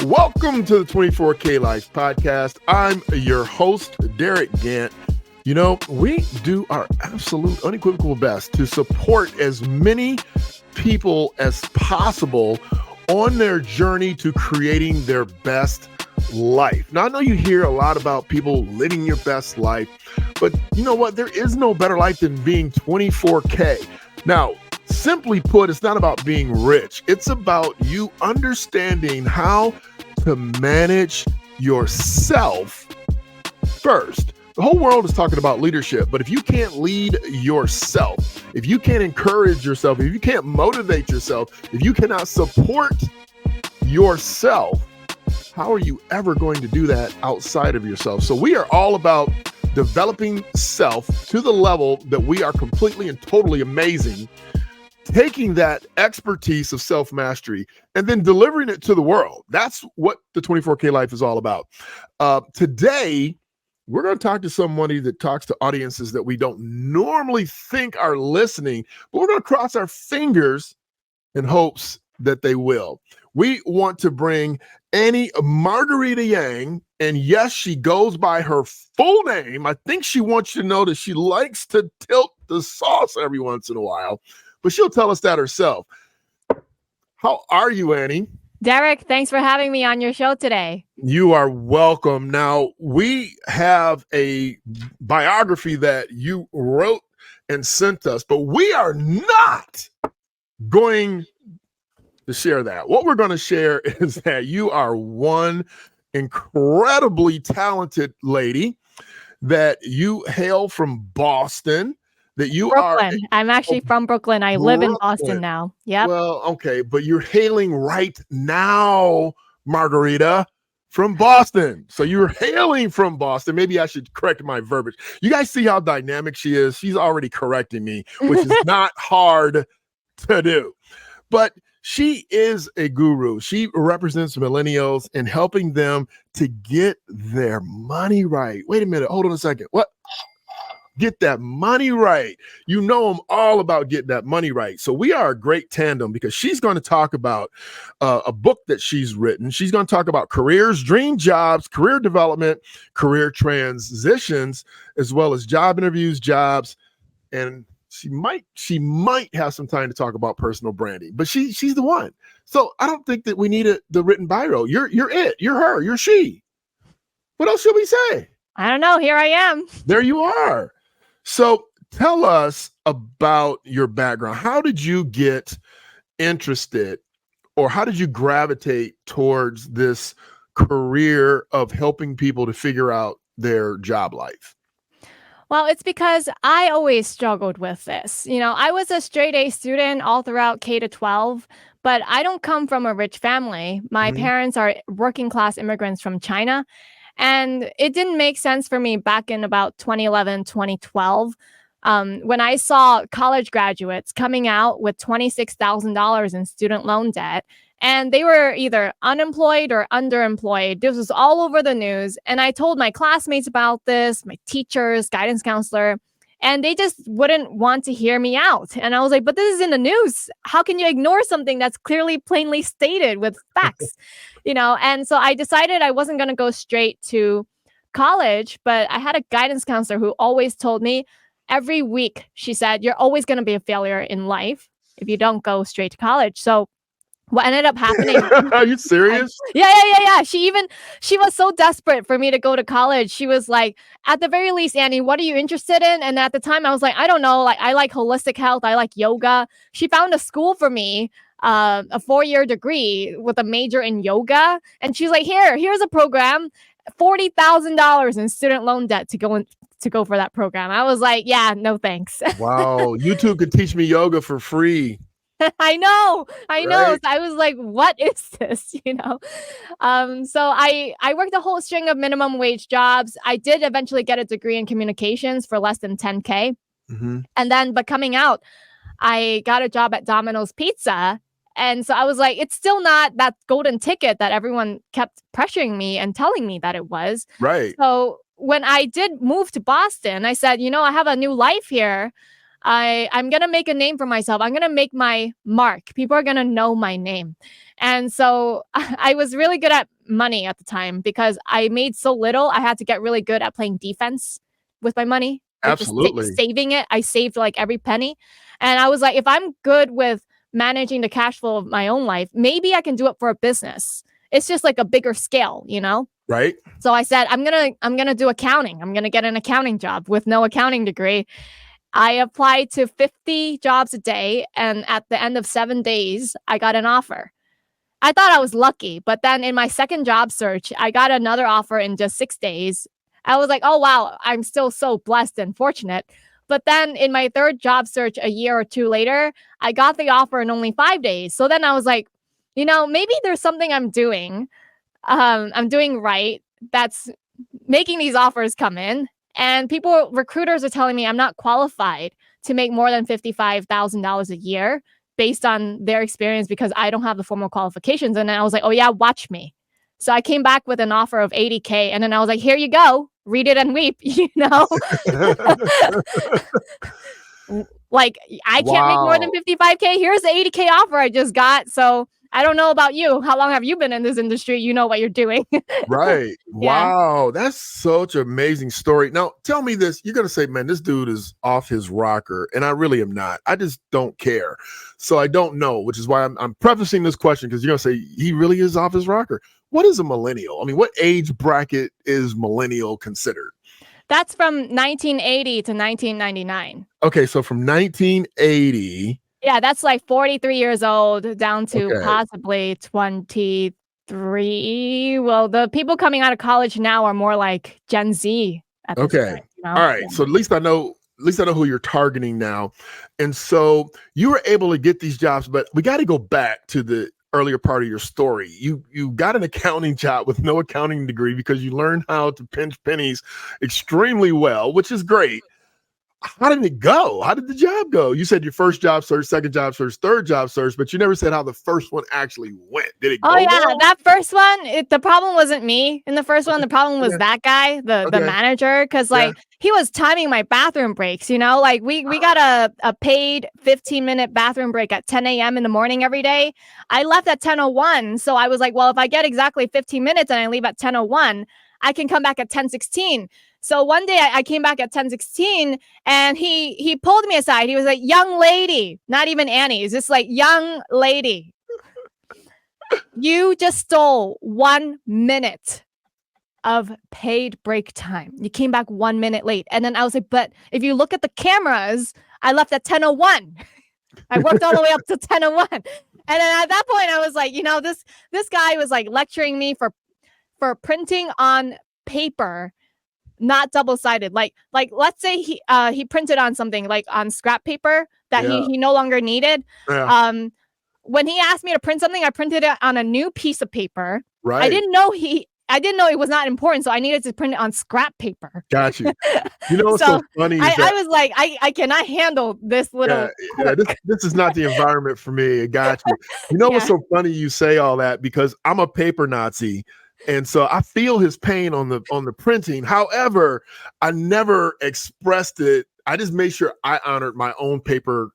Welcome to the 24K Life podcast. I'm your host, Derick Gant. You know, we do our absolute unequivocal best to support as many people as possible on their journey to creating their best life. Now, I know you hear a lot about people living your best life, but you know what? There is no better life than being 24K. Now, simply put, it's not about being rich. It's about you understanding how to manage yourself first. The whole world is talking about leadership, but if you can't lead yourself, if you can't encourage yourself, if you can't motivate yourself, if you cannot support yourself, how are you ever going to do that outside of yourself? So we are all about developing self to the level that we are completely and totally amazing, taking that expertise of self-mastery and then delivering it to the world. That's what the 24K Life is all about. Today, we're going to talk to somebody that talks to audiences that we don't normally think are listening, but we're going to cross our fingers in hopes that they will. We want to bring Margarita Yang, and yes, she goes by her full name. I think she wants you to know that she likes to tilt the sauce every once in a while, but she'll tell us that herself. How are you, Annie? Derick, thanks for having me on your show today. You are welcome. Now, we have a biography that you wrote and sent us, but we are not going to share that. What we're going to share is that you are one incredibly talented lady, that you hail from Boston, that you Brooklyn. I'm actually from Brooklyn. I live in Boston now. Yeah. Well, okay, but you're hailing right now, Margarita, from Boston. So you're hailing from Boston. Maybe I should correct my verbiage. You guys see how dynamic she is? She's already correcting me, which is not hard to do. But she is a guru. She represents millennials in helping them to get their money right. Wait a minute. Hold on a second. What? Get that money right. You know, I'm all about getting that money right. So we are a great tandem because she's going to talk about a book that she's written. She's going to talk about careers, dream jobs, career development, career transitions, as well as job interviews, jobs, and she might have some time to talk about personal branding. But she's the one. So I don't think that we need the written bio. You're it. You're her. You're she. What else should we say? I don't know. Here I am. There you are. So tell us about your background. How did you get interested, or how did you gravitate towards this career of helping people to figure out their job life? Well, it's because I always struggled with this. You know, I was a straight A student all throughout K to 12, but I don't come from a rich family. My parents are working class immigrants from China. And it didn't make sense for me back in about 2011, 2012, when I saw college graduates coming out with $26,000 in student loan debt, and they were either unemployed or underemployed. This was all over the news. And I told my classmates about this, my teachers, guidance counselor, and they just wouldn't want to hear me out. And I was like, but this is in the news. How can you ignore something that's clearly, plainly stated with facts? You know, and so I decided I wasn't going to go straight to college, but I had a guidance counselor who always told me every week, she said, you're always going to be a failure in life if you don't go straight to college. So what ended up happening? Are you serious? Yeah. She was so desperate for me to go to college. She was like, at the very least, Annie, what are you interested in? And at the time I was like, I don't know. Like, I like holistic health. I like yoga. She found a school for me, a 4-year degree with a major in yoga. And she's like, here's a program, $40,000 in student loan debt to go for that program. I was like, yeah, no thanks. Wow. You two could teach me yoga for free. I know. Right? So I was like, what is this? You know? So I worked a whole string of minimum wage jobs. I did eventually get a degree in communications for less than 10K. And then, but coming out, I got a job at Domino's Pizza. And so I was like, it's still not that golden ticket that everyone kept pressuring me and telling me that it was. Right. So when I did move to Boston, I said, you know, I have a new life here. I'm going to make a name for myself. I'm going to make my mark. People are going to know my name. And so I was really good at money at the time because I made so little. I had to get really good at playing defense with my money, like just Absolutely. saving it. I saved like every penny. And I was like, if I'm good with managing the cash flow of my own life, maybe I can do it for a business. It's just like a bigger scale, you know? Right. So I said, I'm gonna do accounting. I'm gonna get an accounting job with no accounting degree. I applied to 50 jobs a day, and at the end of 7 days, I got an offer. I thought I was lucky, but then in my second job search, I got another offer in just 6 days. I was like, oh wow, I'm still so blessed and fortunate. But then in my third job search a year or two later, I got the offer in only 5 days. So then I was like, maybe there's something I'm doing right that's making these offers come in. And recruiters are telling me I'm not qualified to make more than $55,000 a year based on their experience because I don't have the formal qualifications. And then I was like, oh yeah, watch me. So I came back with an offer of 80K. And then I was like, here you go, read it and weep, Like I can't make more than 55K. Here's the 80K offer I just got. So I don't know about you. How long have you been in this industry? You know what you're doing. Right. Yeah. Wow. That's such an amazing story. Now, tell me this. You're going to say, man, this dude is off his rocker. And I really am not. I just don't care. So I don't know, which is why I'm prefacing this question because you're going to say he really is off his rocker. What is a millennial? I mean, what age bracket is millennial considered? That's from 1980 to 1999. Okay. So from 1980. Yeah, that's like 43 years old down to Okay. possibly 23. Well, the people coming out of college now are more like Gen Z at this point. All right. So at least I know who you're targeting now. And so you were able to get these jobs, but we got to go back to the earlier part of your story. You got an accounting job with no accounting degree because you learned how to pinch pennies extremely well, which is great. How did it go? How did the job go? You said your first job search, second job search, third job search, but you never said how the first one actually went. Did it go? Oh yeah, well? that first one, the problem wasn't me in the first one. The problem was that guy, the manager, because like he was timing my bathroom breaks. Like we got a paid 15-minute bathroom break at 10 a.m. in the morning every day. I left at 10:01, so I was like, well, if I get exactly 15 minutes and I leave at 10:01, I can come back at 10:16. So one day I came back at 10:16 and he pulled me aside. He was like, young lady, not even Annie. It's just like, young lady, you just stole 1 minute of paid break time. You came back 1 minute late. And then I was like, but if you look at the cameras, I left at 10:01. I worked all the way up to 10:01. And then at that point I was like, this guy was like lecturing me for printing on paper, not double-sided. Like let's say he printed on something like on scrap paper that he no longer needed. When he asked me to print something, I printed it on a new piece of paper. Right. I didn't know it was not important, so I needed to print it on scrap paper. Got you. What's so funny? I was like, I cannot handle this little. This is not the environment for me. I got you. What's so funny? You say all that because I'm a paper Nazi. And so I feel his pain on the printing. However, I never expressed it. I just made sure I honored my own paper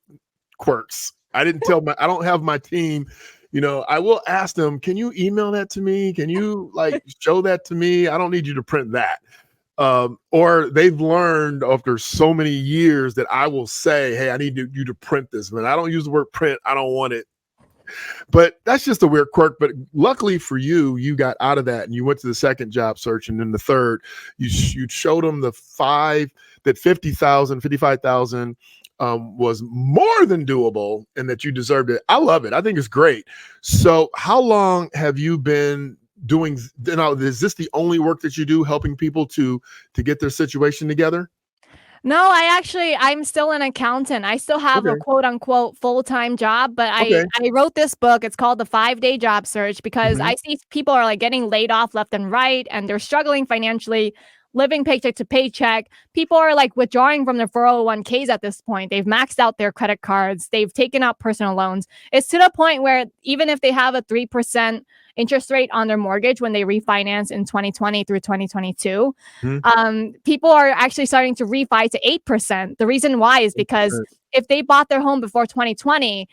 quirks. I didn't I don't have my team, I will ask them, can you email that to me? Can you show that to me? I don't need you to print that. Or they've learned after so many years that I will say, hey, I need you to print this. But I don't use the word print. I don't want it. But that's just a weird quirk. But luckily for you, you got out of that and you went to the second job search. And then the third, you showed them that 55,000 was more than doable and that you deserved it. I love it. I think it's great. So how long have you been doing? Now, is this the only work that you do, helping people to get their situation together? No, I'm still an accountant. I still have a quote unquote full-time job, but I wrote this book. It's called The 5-Day Job Search because I see people are like getting laid off left and right and they're struggling financially, living paycheck to paycheck. People are like withdrawing from their 401ks at this point. They've maxed out their credit cards. They've taken out personal loans. It's to the point where even if they have a 3% interest rate on their mortgage when they refinance in 2020 through 2022. Mhm. People are actually starting to refi to 8%. The reason why is because if they bought their home before 2020,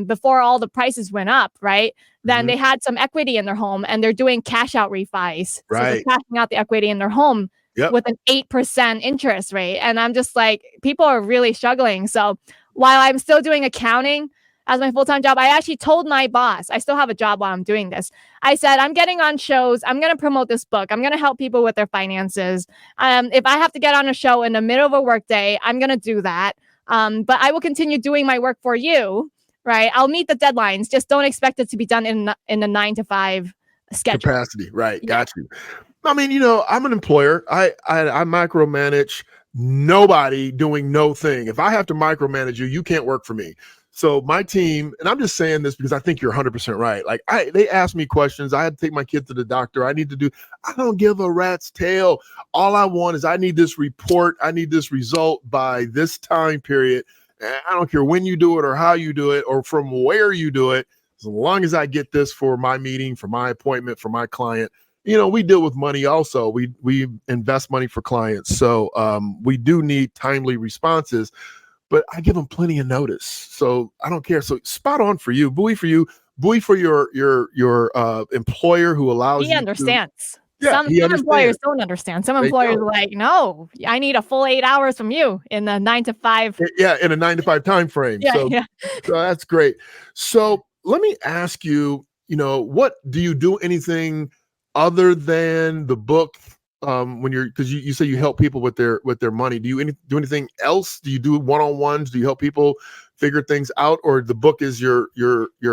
before all the prices went up, right? Then Mhm. they had some equity in their home and they're doing cash out refis. So they're Right. cashing out the equity in their home Yep. with an 8% interest rate. And I'm just like, people are really struggling. So while I'm still doing accounting as my full-time job, I actually told my boss, I still have a job while I'm doing this. I said, I'm getting on shows. I'm going to promote this book. I'm going to help people with their finances. If I have to get on a show in the middle of a workday, I'm going to do that. But I will continue doing my work for you. Right. I'll meet the deadlines. Just don't expect it to be done in the 9 to 5 schedule. Capacity. Right. Yeah. Got you. I mean, you know, I'm an employer. I micromanage nobody doing no thing. If I have to micromanage you, you can't work for me. So my team, and I'm just saying this because I think you're 100% right. Like they ask me questions. I had to take my kid to the doctor. I don't give a rat's tail. All I want is I need this report. I need this result by this time period. And I don't care when you do it or how you do it or from where you do it. As long as I get this for my meeting, for my appointment, for my client. You know, we deal with money also. We invest money for clients. So we do need timely responses, but I give them plenty of notice. So I don't care. So spot on for you, buoy for your employer who allows He you understands. to, Some he employers understands. don't understand. Some They employers don't. are like, no, I need a full 8 hours from you in the 9 to 5. Yeah, in a 9 to 5 time frame. Yeah, So yeah. that's great. So let me ask you, you know, what do you do anything other than the book when you're because you say you help people with their money. Do you do anything else? Do you do one-on-ones? Do you help people figure things out, or the book is your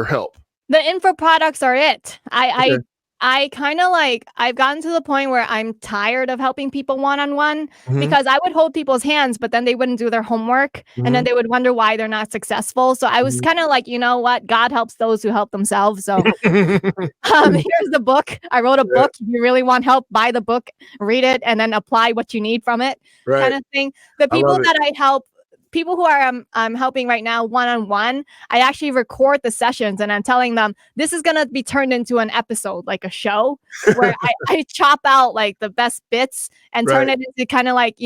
help? The info products are it. Okay. I kind of like, I've gotten to the point where I'm tired of helping people one-on-one Mhm, because I would hold people's hands, but then they wouldn't do their homework and then mhm, they would wonder why they're not successful. So I was mhm. kind of like, you know what? God helps those who help themselves. So here's the book. I wrote a Yeah, book. If you really want help, buy the book, read it, and then apply what you need from it, kind right. of thing. The I people love it. that I help, people who are I'm helping right now one-on-one, I actually record the sessions and I'm telling them this is gonna be turned into an episode, like a show, where I chop out like the best bits and turn Right. it into kind of like,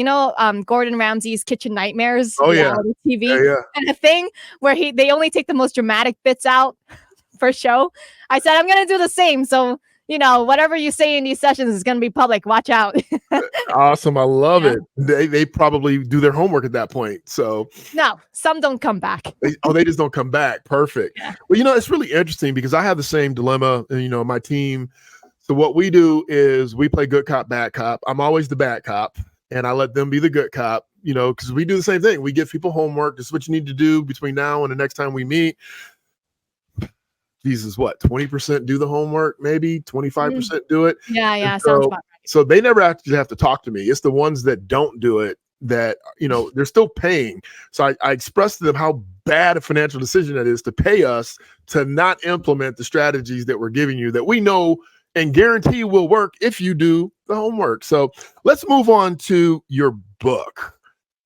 Gordon Ramsay's Kitchen Nightmares Oh yeah. reality TV Yeah, yeah. kind of thing, where they only take the most dramatic bits out for show. I said I'm gonna do the same. So, whatever you say in these sessions is gonna be public. Watch out. Awesome. I love Yeah. it. They probably do their homework at that point. So No, some don't come back. they just don't come back. Perfect. Yeah. Well, you know, it's really interesting because I have the same dilemma, and you know, my team. So what we do is we play good cop, bad cop. I'm always the bad cop, and I let them be the good cop, you know, because we do the same thing. We give people homework. This is what you need to do between now and the next time we meet. Jesus, what, 20% do the homework, maybe Mm. 25% do it. Yeah, And yeah, sounds about so they never actually have to talk to me. It's the ones that don't do it that, you know, they're still paying. So I expressed to them how bad a financial decision that is to pay us to not implement the strategies that we're giving you that we know and guarantee will work if you do the homework. So let's move on to your book.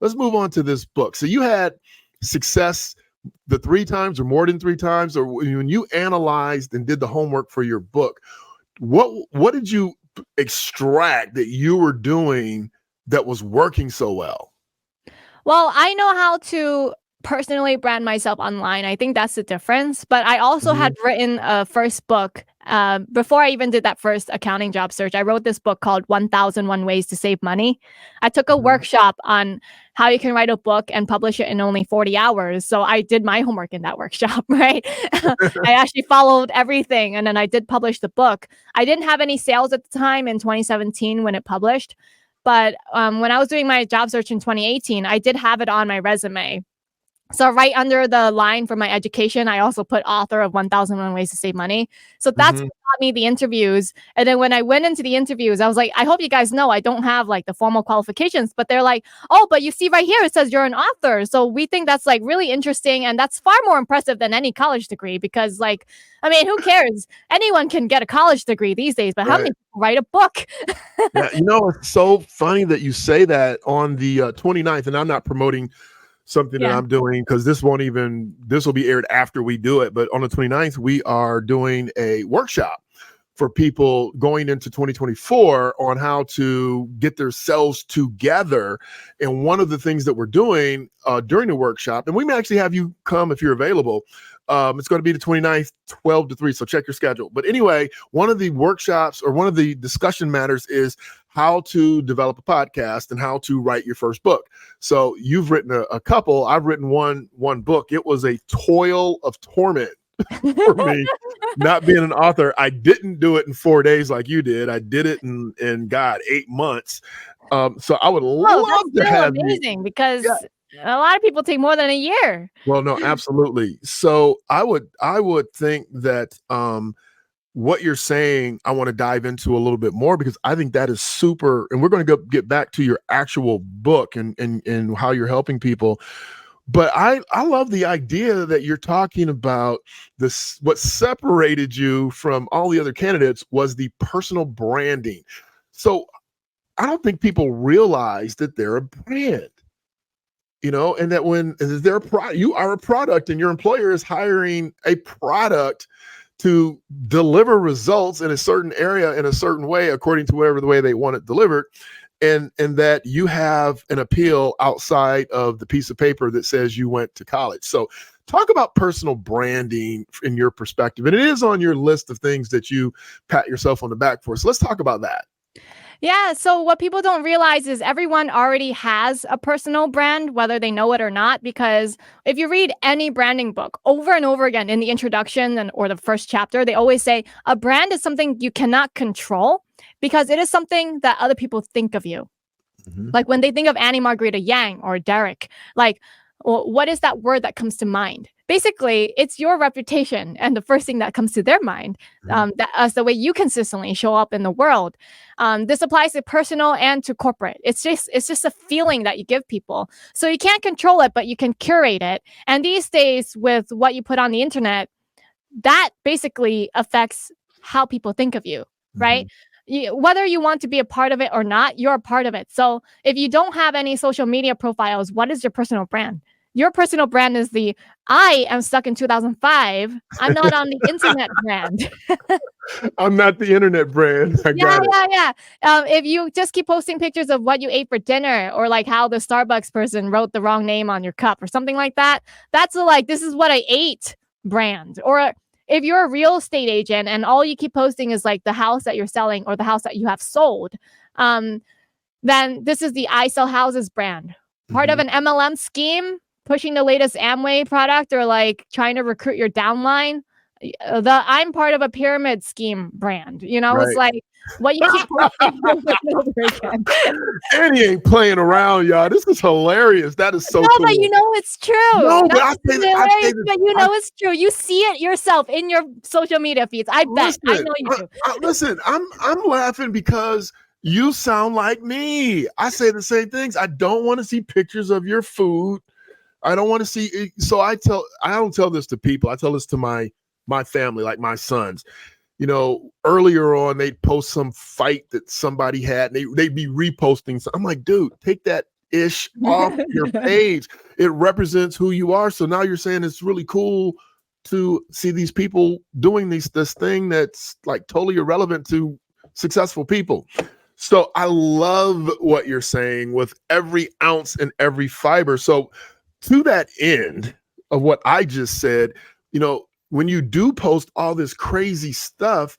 Let's move on to this book. So you had success the 3 times or more than 3 times, or when you analyzed and did the homework for your book, what did you extract that you were doing that was working so well? Well, I know how to personally brand myself online. I think that's the difference. But I also had Mhm, written a first book before I even did that first accounting job search. I wrote this book called 1001 Ways to Save Money. I took a mhm. workshop on how you can write a book and publish it in only 40 hours. So I did my homework in that workshop, right? I actually followed everything and then I did publish the book. I didn't have any sales at the time in 2017 when it published. But when I was doing my job search in 2018, I did have it on my resume. So right under the line for my education, I also put author of 1001 Ways to Save Money. So that's what Mhm. got me the interviews. And then when I went into the interviews, I was like, I hope you guys know I don't have like the formal qualifications, but they're like, oh, but you see right here, it says you're an author. So we think that's like really interesting. And that's far more impressive than any college degree because like, I mean, who cares? Anyone can get a college degree these days, but how many Right. people write a book? Yeah, you know, it's so funny that you say that on the 29th, and I'm not promoting something that Yeah. I'm doing because this will be aired after we do it. But on the 29th, we are doing a workshop. for people going into 2024 on how to get themselves together. And one of the things that we're doing during the workshop, and we may actually have you come if you're available. It's going to be the 29th, 12 to 3. So check your schedule. But anyway, one of the workshops or one of the discussion matters is how to develop a podcast and how to write your first book. So you've written a couple. I've written one book. It was a toil of torment for me, not being an author. I didn't do it in 4 days like you did. I did it in God, 8 months. So I would love to have amazing you. Because a lot of people take more than a year. Well, no, absolutely. So I would think that what you're saying, I want to dive into a little bit more, because I think that is super. And we're going to get back to your actual book and how you're helping people. But I love the idea that you're talking about this. What separated you from all the other candidates was the personal branding. So I don't think people realize that they're a brand, and that when they're you are a product, and your employer is hiring a product to deliver results in a certain area in a certain way, according to whatever the way they want it delivered. And that you have an appeal outside of the piece of paper that says you went to college. So talk about personal branding in your perspective. And it is on your list of things that you pat yourself on the back for. So let's talk about that. Yeah. So what people don't realize is everyone already has a personal brand, whether they know it or not, because if you read any branding book over and over again in the introduction or the first chapter, they always say a brand is something you cannot control because it is something that other people think of you. Mm-hmm. Like when they think of Margarita Yang or Derick, like, well, what is that word that comes to mind? Basically, it's your reputation and the first thing that comes to their mind. That as the way you consistently show up in the world. This applies to personal and to corporate. It's just a feeling that you give people. So you can't control it, but you can curate it. And these days, with what you put on the internet, that basically affects how people think of you, right? Whether you want to be a part of it or not, you're a part of it. So if you don't have any social media profiles, what is your personal brand? Your personal brand is I am stuck in 2005. I'm not on the internet brand. I'm not the internet brand. Yeah. If you just keep posting pictures of what you ate for dinner, or like how the Starbucks person wrote the wrong name on your cup or something like that, that's this is what I ate brand. Or if you're a real estate agent and all you keep posting is like the house that you're selling or the house that you have sold, then this is the I sell houses brand. Part of an MLM scheme, pushing the latest Amway product, or like trying to recruit your downline. I'm part of a pyramid scheme brand. Right. It's like what you keep posting over and over again. Annie ain't playing around, y'all. This is hilarious. That is so cool. But it's true. No, but I say it's true. You see it yourself in your social media feeds. I bet. I know you do. Listen, I'm laughing because you sound like me. I say the same things. I don't want to see pictures of your food. I don't want to see. So I don't tell this to people. I tell this to my family, like my sons. Earlier on, they'd post some fight that somebody had, and they'd be reposting. So I'm like, dude, take that ish off your page. It represents who you are. So now you're saying it's really cool to see these people doing this thing that's like totally irrelevant to successful people. So I love what you're saying with every ounce and every fiber. So to that end of what I just said, when you do post all this crazy stuff,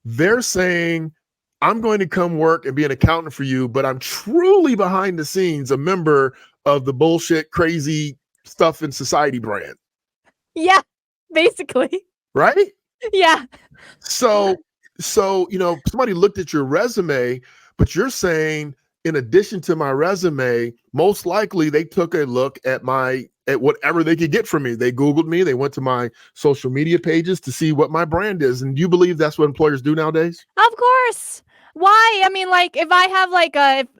they're saying, I'm going to come work and be an accountant for you, but I'm truly behind the scenes a member of the bullshit, crazy stuff in society brand. Yeah, basically. Right? Yeah. So, somebody looked at your resume, but you're saying, in addition to my resume, most likely they took a look at whatever they could get from me. They Googled me. They went to my social media pages to see what my brand is. And do you believe that's what employers do nowadays? Of course. Why? I mean, like, if I have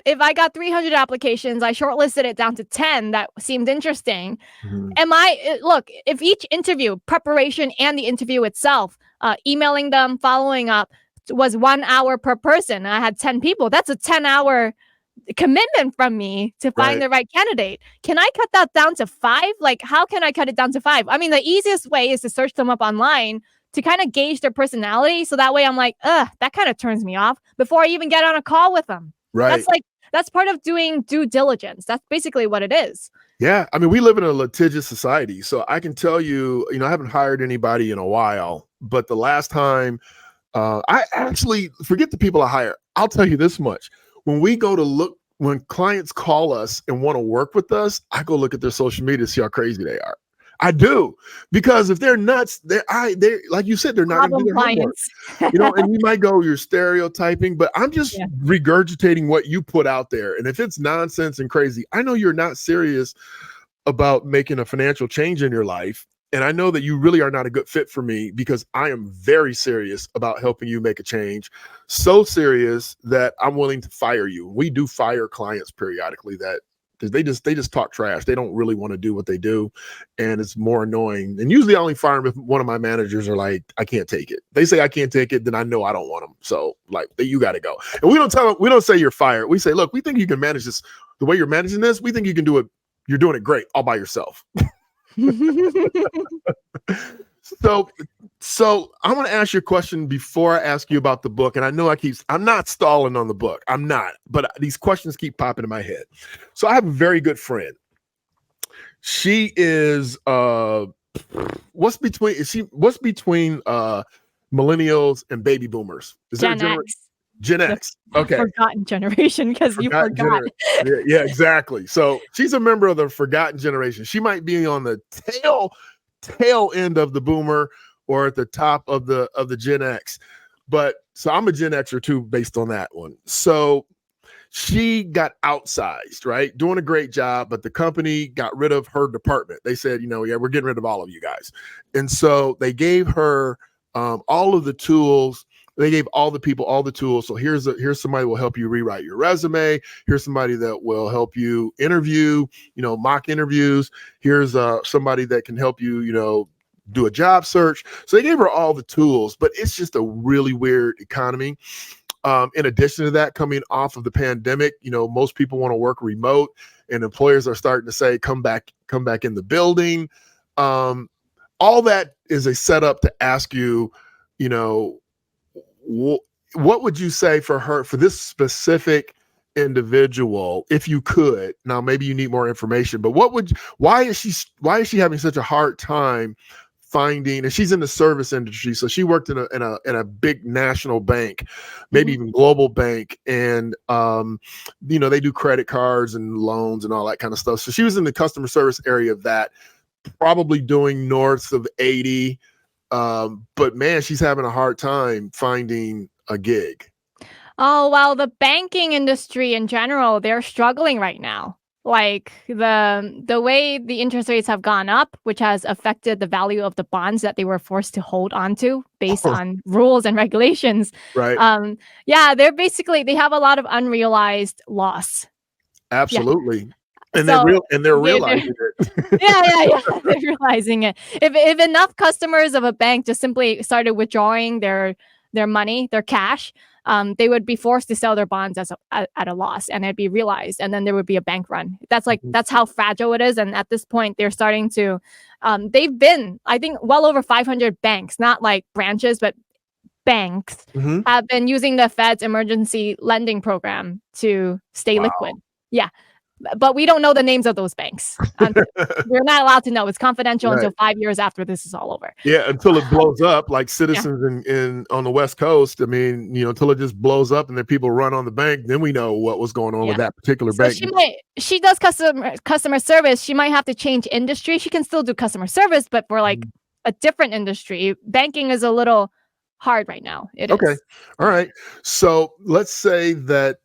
if I got 300 applications, I shortlisted it down to 10 that seemed interesting. Look, if each interview, preparation and the interview itself, emailing them, following up, was 1 hour per person, I had 10 people, that's a 10-hour commitment from me to find the right candidate. Can I cut that down to 5? Like, how can I cut it down to 5? I mean, the easiest way is to search them up online, to kind of gauge their personality. So that way I'm like, that kind of turns me off before I even get on a call with them. Right. That's part of doing due diligence. That's basically what it is. Yeah. I mean, we live in a litigious society. So I can tell you, I haven't hired anybody in a while, but the last time I actually forget the people I hire. I'll tell you this much. When clients call us and want to work with us, I go look at their social media to see how crazy they are. I do, because if they're nuts, they're like you said, they're not going to do their homework. And you might go, you're stereotyping, but I'm just regurgitating what you put out there. And if it's nonsense and crazy, I know you're not serious about making a financial change in your life. And I know that you really are not a good fit for me, because I am very serious about helping you make a change. So serious that I'm willing to fire you. We do fire clients periodically that they just talk trash. They don't really want to do what they do, and it's more annoying. And usually I only fire them if one of my managers are like, I can't take it. They say I can't take it, then I know I don't want them. So like, you got to go. And we don't say you're fired. We say, look, we think you can manage this the way you're managing this. We think you can do it. You're doing it great all by yourself. So I'm going to ask you a question before I ask you about the book. And I know I'm not stalling on the book. I'm not, but these questions keep popping in my head. So I have a very good friend. She is, what's between millennials and baby boomers? Is Gen X. Gen X. Okay. Forgotten generation, because you forgot. Yeah, exactly. So she's a member of the forgotten generation. She might be on the tail end of the boomer or at the top of the Gen X. But so I'm a Gen Xer too, based on that one. So she got outsized, right? Doing a great job, but the company got rid of her department. They said, we're getting rid of all of you guys. And so they gave her all of the tools. They gave all the people all the tools. So here's somebody who will help you rewrite your resume. Here's somebody that will help you interview, mock interviews. Here's somebody that can help you, do a job search. So they gave her all the tools, but it's just a really weird economy. In addition to that, coming off of the pandemic, most people want to work remote, and employers are starting to say, come back in the building. All that is a setup to ask you, what would you say for this specific individual, if you could? Now, maybe you need more information, but why is she having such a hard time finding? And she's in the service industry, so she worked in a big national bank, maybe even global bank, and they do credit cards and loans and all that kind of stuff. So she was in the customer service area of that, probably doing north of 80. But man, she's having a hard time finding a gig. Oh, well, the banking industry in general, they're struggling right now. Like the way the interest rates have gone up, which has affected the value of the bonds that they were forced to hold onto based on rules and regulations. Right. They have a lot of unrealized loss. Absolutely. Yeah. And they're realizing it. Yeah. They're realizing it. If enough customers of a bank just simply started withdrawing their money, their cash, they would be forced to sell their bonds at a loss, and it'd be realized, and then there would be a bank run. That's how fragile it is. And at this point, they're starting to. They've been, I think, well over 500 banks, not like branches, but banks, have been using the Fed's emergency lending program to stay liquid. Yeah. But we don't know the names of those banks. We're not allowed to know. It's confidential until 5 years after this is all over. Yeah, until it blows up, like Citizens in on the West Coast. I mean, until it just blows up and then people run on the bank, then we know what was going on with that particular bank. She does customer service. She might have to change industry. She can still do customer service, but for like a different industry. Banking is a little hard right now. It is. All right. So let's say that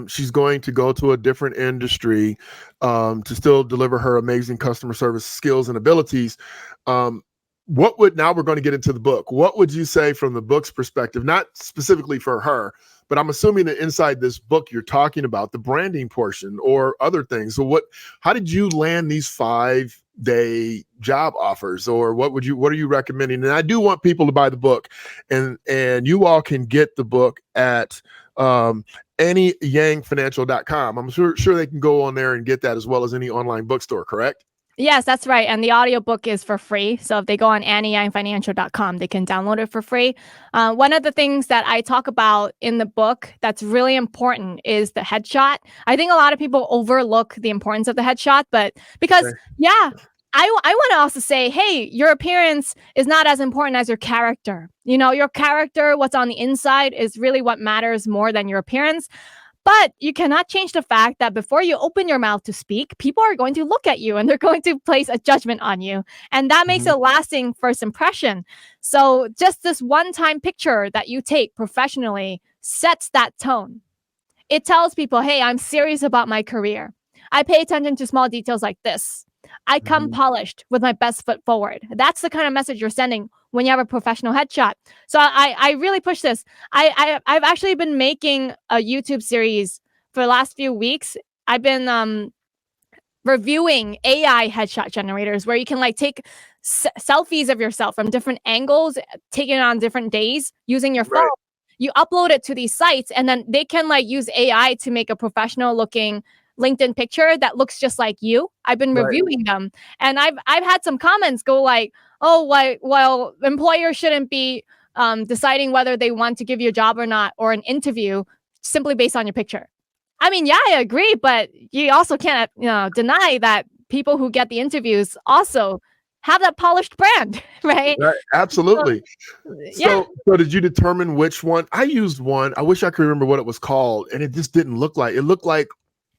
she's going to go to a different industry to still deliver her amazing customer service skills and abilities. Now we're going to get into the book. What would you say from the book's perspective, not specifically for her, but I'm assuming that inside this book you're talking about the branding portion or other things. So how did you land these 5-day job offers, or what are you recommending? And I do want people to buy the book, and you all can get the book at anyyangfinancial.com. I'm sure they can go on there and get that, as well as any online bookstore, correct? Yes, that's right. And the audiobook is for free. So if they go on annieyangfinancial.com, they can download it for free. One of the things that I talk about in the book that's really important is the headshot. I think a lot of people overlook the importance of the headshot, but because, Okay. yeah, I want to also say, hey, your appearance is not as important as your character. You know, your character, what's on the inside is really what matters more than your appearance. But you cannot change the fact that before you open your mouth to speak, people are going to look at you and they're going to place a judgment on you. And that makes Mhm. a lasting first impression. So just this one-time picture that you take professionally sets that tone. It tells people, hey, I'm serious about my career. I pay attention to small details like this. I come Mhm. polished with my best foot forward. That's the kind of message you're sending when you have a professional headshot. So I really push this. I've actually been making a YouTube series for the last few weeks. I've been reviewing AI headshot generators where you can like take selfies of yourself from different angles, taken on different days using your phone. Right. You upload it to these sites, and then they can like use AI to make a professional looking LinkedIn picture that looks just like you. I've been Right. reviewing them, and I've had some comments go like, "Oh, well, employers shouldn't be deciding whether they want to give you a job or not, or an interview simply based on your picture." I mean, yeah, I agree, but you also can't, deny that people who get the interviews also have that polished brand, right? Right. So, Absolutely. yeah. So did you determine which one? I used one. I wish I could remember what it was called, and it just didn't look like. It looked like.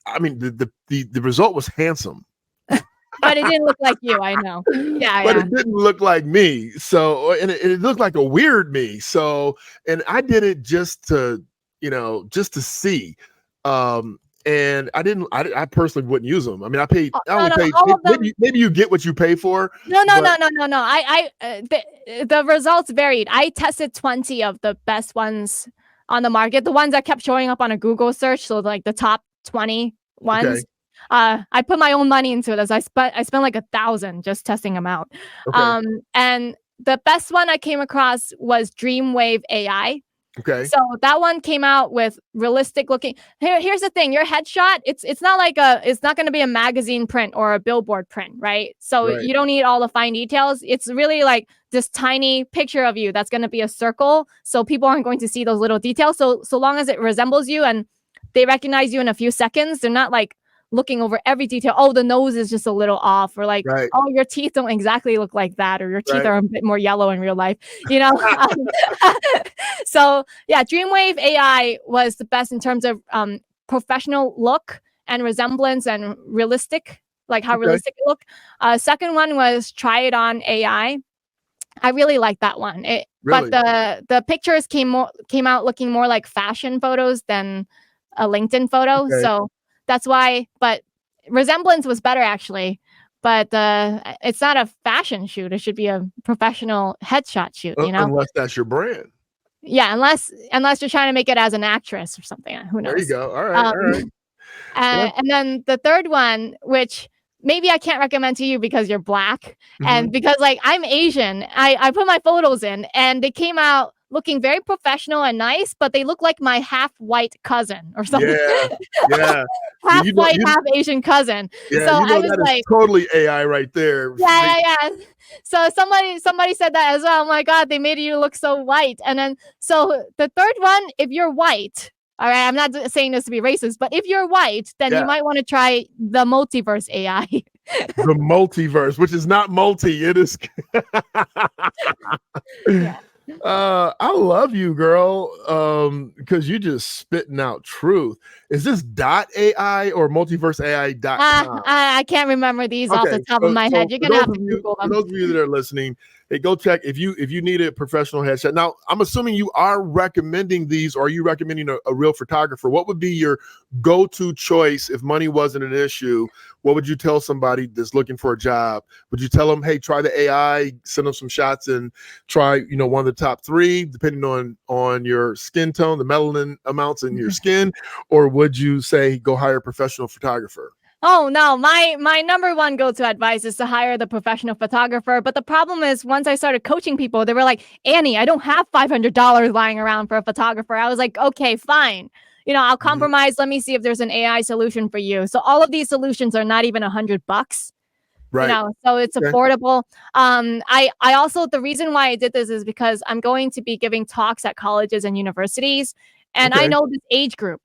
I mean, the result was handsome, But it didn't look like you, I know. Yeah, but yeah. it didn't look like me. So, and it looked like a weird me. So, and I did it just to, just to see. Um, and I didn't. I personally wouldn't use them. I mean, I paid. Oh, I no, only no, paid. all of them. Maybe you get what you pay for, No, no, but no, no, no, no. The results varied. I tested 20 of the best ones on the market, the ones that kept showing up on a Google search. So like the top 20 okay, ones. I put my own money into it as I spent like 1,000 just testing them out. okay, And the best one I came across was Dreamwave AI. okay, So that one came out with realistic looking. Here's the thing: your headshot, it's not like it's not going to be a magazine print or a billboard print, right? So right, you don't need all the fine details. It's really like this tiny picture of you that's going to be a circle, so people aren't going to see those little details. So long as it resembles you and they recognize you in a few seconds, they're not like looking over every detail. Oh, the nose is just a little off, or like, right, oh, your teeth don't exactly look like that, or your teeth right. are a bit more yellow in real life, you know. So yeah, Dreamwave AI was the best in terms of professional look and resemblance and realistic, like how Okay, realistic it looked. Second one was Try It On AI. I really like that one. But really, the pictures came out looking more like fashion photos than a LinkedIn photo. okay. So that's why. But resemblance was better actually. But it's not a fashion shoot. It should be a professional headshot shoot. You know. Unless that's your brand. Yeah, unless you're trying to make it as an actress or something. Who There you knows? go. All right, Um, all right. Well, and then the third one, which maybe I can't recommend to you because you're black and mhm. because like I'm Asian, I put my photos in and they came out looking very professional and nice, but they look like my half white cousin or something. Yeah, yeah. Half You know, white, half Asian cousin. yeah, So I was that is like, totally AI right there. yeah, yeah, yeah. So somebody said that as well. Oh my God, they made you look so white. And then so the third one, if you're white, all right, I'm not saying this to be racist, but if you're white, then you Yeah, might want to try the multiverse AI. the multiverse, which is not multi, it is. Yeah. I love you, girl. Because you just spitting out truth. Is this dot AI or multiverseai.com? I can't remember these off Okay, the top of my so head. You're gonna have to Google for them. those of you that are listening, hey, go check if you need a professional headshot. Now, I'm assuming you are recommending these, or are you recommending a real photographer? What would be your go-to choice if money wasn't an issue? What would you tell somebody that's looking for a job? Would you tell them, hey, try the AI, send them some shots, and try one of the top three, depending on your skin tone, the melanin amounts in your skin, or would you say go hire a professional photographer? Oh no, my number one go-to advice is to hire the professional photographer. But the problem is once I started coaching people, they were like, Annie, I don't have $500 lying around for a photographer. I was like, okay, fine. I'll Mhm. compromise. Let me see if there's an AI solution for you. So all of these solutions are not even $100. Right. So it's Okay. affordable. I also, the reason why I did this is because I'm going to be giving talks at colleges and universities. And I Okay. know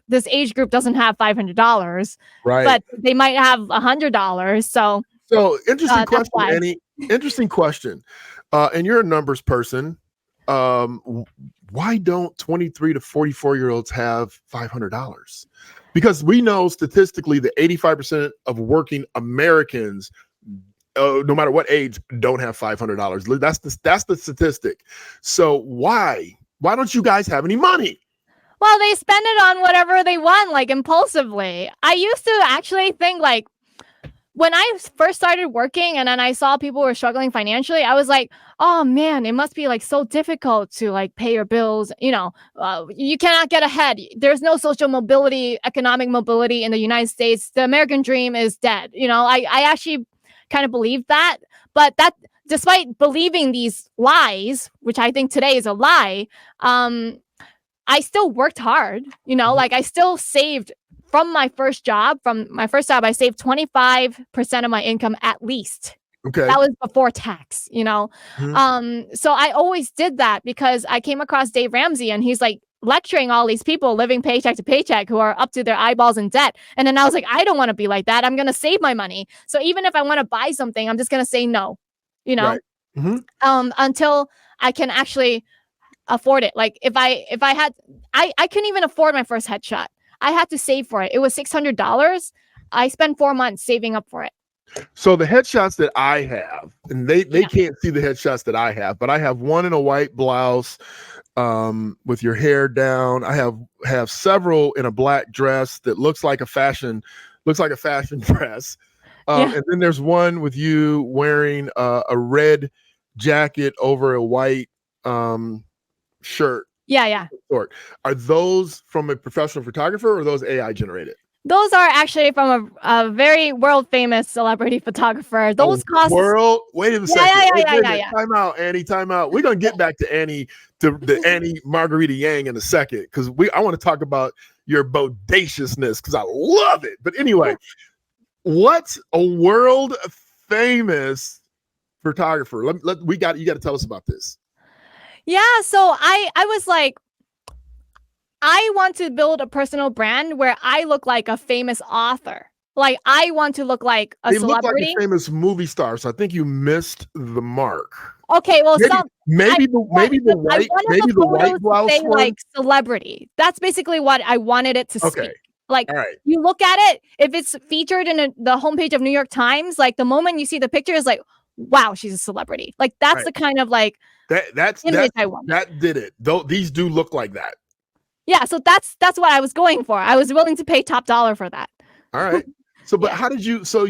this age group doesn't have $500, Right. but they might have $100. So interesting that's question, why. Annie. Interesting question. And you're a numbers person. Why don't 23 to 44-year-olds have $500? Because we know statistically that 85% of working Americans, no matter what age, don't have $500. That's the statistic. So why don't you guys have any money? Well, they spend it on whatever they want, like impulsively. I used to actually think, like, when I first started working and then I saw people were struggling financially, I was like, oh man, it must be like so difficult to like pay your bills. You cannot get ahead. There's no social mobility, economic mobility in the United States. The American dream is dead. I actually kind of believed that. But that, despite believing these lies, which I think today is a lie, I still worked hard. Like I still saved. From my first job, I saved 25% of my income at least. Okay. That was before tax, So I always did that because I came across Dave Ramsey and he's like lecturing all these people living paycheck to paycheck who are up to their eyeballs in debt. And then I was like, I don't want to be like that. I'm going to save my money. So even if I want to buy something, I'm just going to say no, Right. Until I can actually afford it. Like if I had, I couldn't even afford my first headshot. I had to save for it. It was $600. I spent 4 months saving up for it. So the headshots that I have, and they can't see the headshots that I have, but I have one in a white blouse with your hair down. I have several in a black dress that looks like a fashion dress. And then there's one with you wearing a red jacket over a white shirt. Yeah. Are those from a professional photographer or are those AI generated? Those are actually from a very world famous celebrity photographer. Those cost. Wait a second. Yeah. Time out, Annie. Time out. We're gonna get back to Annie, to the Annie Margarita Yang in a second, because I want to talk about your bodaciousness because I love it. But anyway, what's a world famous photographer? You got to tell us about this. Yeah, so I was like, I want to build a personal brand where I look like a famous author. Like I want to look like a celebrity. Look like a famous movie star, so I think you missed the mark. Okay, well, maybe the white blouse say one? Like celebrity. That's basically what I wanted it to speak. Like, you look at it, if it's featured in the homepage of New York Times, like the moment you see the picture is like, wow, she's a celebrity. Like that's the kind of like that's image I want. That did it. Though these do look like that. Yeah, so that's what I was going for. I was willing to pay top dollar for that. All right. So, but how did you? So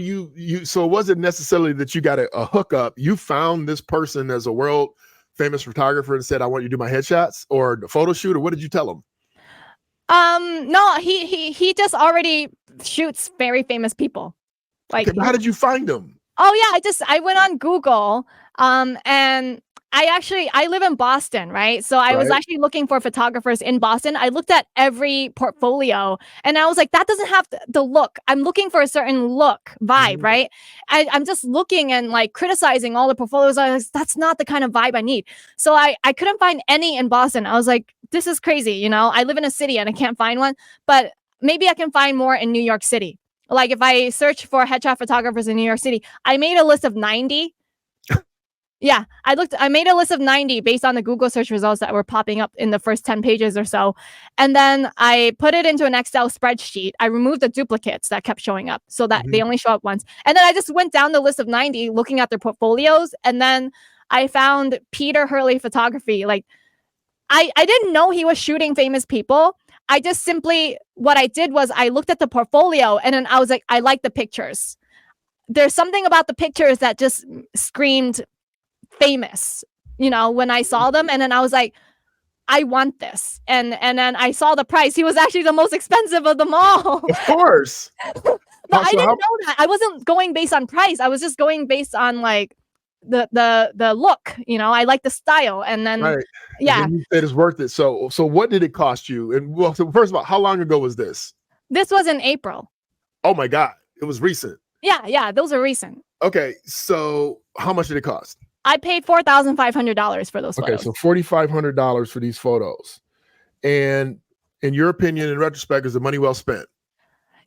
so it wasn't necessarily that you got a hookup. You found this person as a world famous photographer and said, "I want you to do my headshots," or the photo shoot, or what did you tell him? No, he just already shoots very famous people. Like, okay, but how did you find them? Oh yeah, I went on Google, and I live in Boston, right? So I was actually looking for photographers in Boston. I looked at every portfolio and I was like, that doesn't have the look. I'm looking for a certain look, vibe, right? I'm just looking and like criticizing all the portfolios. I was like, that's not the kind of vibe I need. So I couldn't find any in Boston. I was like, this is crazy. I live in a city and I can't find one, but maybe I can find more in New York City. Like if I search for headshot photographers in New York City, I made a list of 90. Yeah, I made a list of 90 based on the Google search results that were popping up in the first 10 pages or so. And then I put it into an Excel spreadsheet. I removed the duplicates that kept showing up so that they only show up once. And then I just went down the list of 90 looking at their portfolios. And then I found Peter Hurley Photography. Like I didn't know he was shooting famous people. I just what I did was I looked at the portfolio and then I was like, I like the pictures. There's something about the pictures that just screamed famous, when I saw them. And then I was like, I want this. And then I saw the price. He was actually the most expensive of them all. Of course. But I didn't know that. I wasn't going based on price. I was just going based on like the look, I like the style. And then yeah, and you said it's worth it. So what did it cost you? And well, so first of all, how long ago was this? This was in April. Oh my God, it was recent. Yeah, those are recent. Okay, so how much did it cost? I paid $4,500 for those photos. Okay, so $4,500 for these photos. And in your opinion, in retrospect, is the money well spent?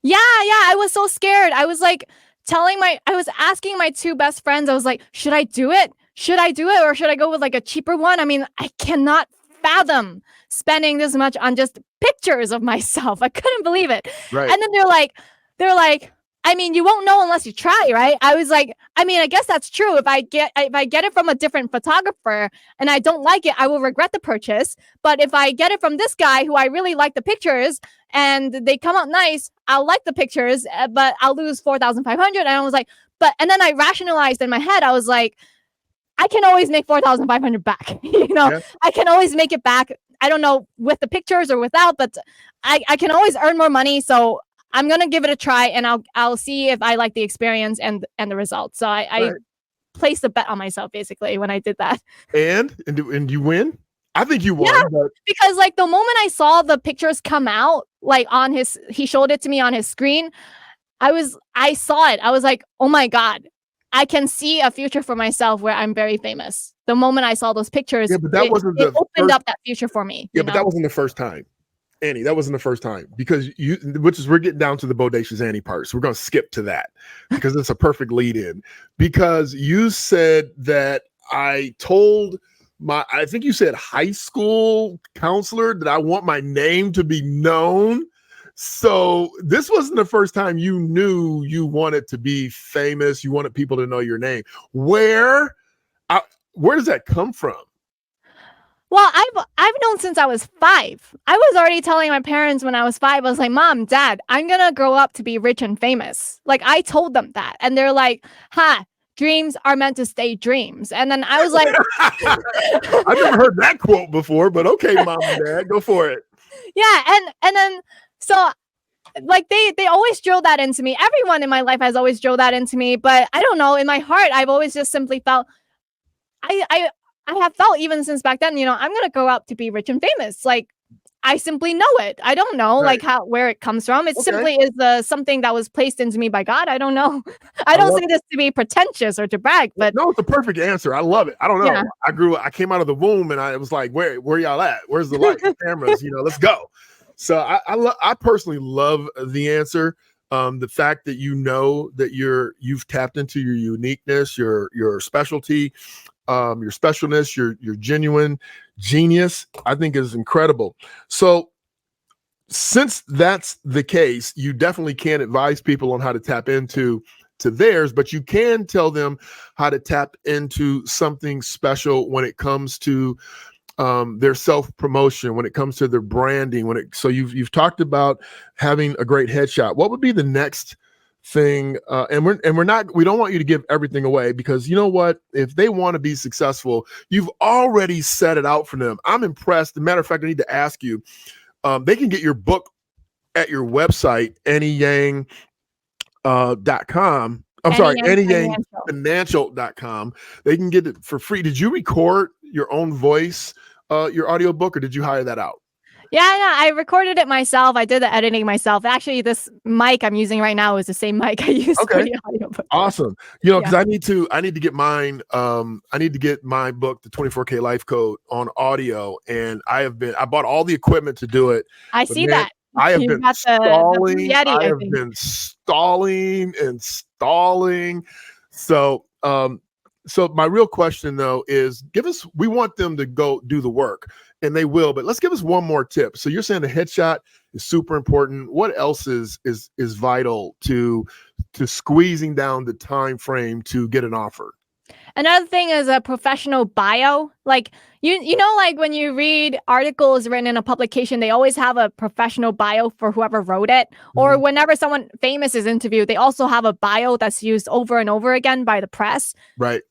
Yeah, I was so scared. I was like I was asking my two best friends, I was like, should I do it? Or should I go with like a cheaper one? I mean, I cannot fathom spending this much on just pictures of myself. I couldn't believe it. Right. And then they're like, I mean, you won't know unless you try, right? I was like, I mean, I guess that's true. If I get it from a different photographer and I don't like it, I will regret the purchase. But if I get it from this guy who I really like the pictures and they come out nice, I'll like the pictures, but I'll lose 4,500. And I was like, and then I rationalized in my head. I was like, I can always make 4,500 back. Yeah. I can always make it back. I don't know with the pictures or without, but I can always earn more money. So I'm gonna give it a try, and I'll see if I like the experience and the results. So I placed a bet on myself basically when I did that. And you win? I think you won. Yeah, because like the moment I saw the pictures come out, like he showed it to me on his screen. I saw it. I was like, oh my God, I can see a future for myself where I'm very famous. The moment I saw those pictures, but that it opened up that future for me. Yeah, but that wasn't the first time. Annie, that wasn't the first time because we're getting down to the bodacious Annie part. So we're going to skip to that because it's a perfect lead in, because you said that I told I think you said high school counselor that I want my name to be known. So this wasn't the first time you knew you wanted to be famous. You wanted people to know your name. Where does that come from? Well, I've known since I was 5. I was already telling my parents when I was 5. I was like, Mom, Dad, I'm gonna grow up to be rich and famous. Like I told them that, and they're like, dreams are meant to stay dreams. And then I was like, I've never heard that quote before, but okay, Mom and Dad, go for it. Yeah, and then so like they always drill that into me. Everyone in my life has always drilled that into me, but I don't know. In my heart, I've always just simply felt I have felt even since back then, I'm going to grow up to be rich and famous. Like I simply know it. I don't know where it comes from. It simply is something that was placed into me by God. I don't know. I don't say this to be pretentious or to brag, but no, it's a perfect answer. I love it. I don't know. Yeah. I came out of the womb and I was like, where y'all at? Where's the light, the cameras? Let's go. So I personally love the answer. The fact that that you've tapped into your uniqueness, your specialty, your specialness, your genuine genius, I think is incredible. So since that's the case, you definitely can't advise people on how to tap into theirs, but you can tell them how to tap into something special when it comes to their self-promotion, when it comes to their branding, so you've talked about having a great headshot. What would be the next thing? And we don't want you to give everything away, because you know what? If they want to be successful, you've already set it out for them. I'm impressed. As a matter of fact, I need to ask you, they can get your book at your website, AnnieYang.com. I'm sorry, AnnieYangFinancial.com. They can get it for free. Did you record your own voice, your audiobook, or did you hire that out? Yeah, I recorded it myself. I did the editing myself. Actually, this mic I'm using right now is the same mic I used for the audiobook. Awesome. Because I need to get mine. I need to get my book, The 24K Life Code, on audio, and I bought all the equipment to do it. I see that. I have been stalling. I have been stalling and stalling. So my real question though is, we want them to go do the work, and they will, but let's give us one more tip. So you're saying the headshot is super important. What else is vital to squeezing down the time frame to get an offer? Another thing is a professional bio. Like like when you read articles written in a publication, they always have a professional bio for whoever wrote it. Mm-hmm. Or whenever someone famous is interviewed, they also have a bio that's used over and over again by the press. Right.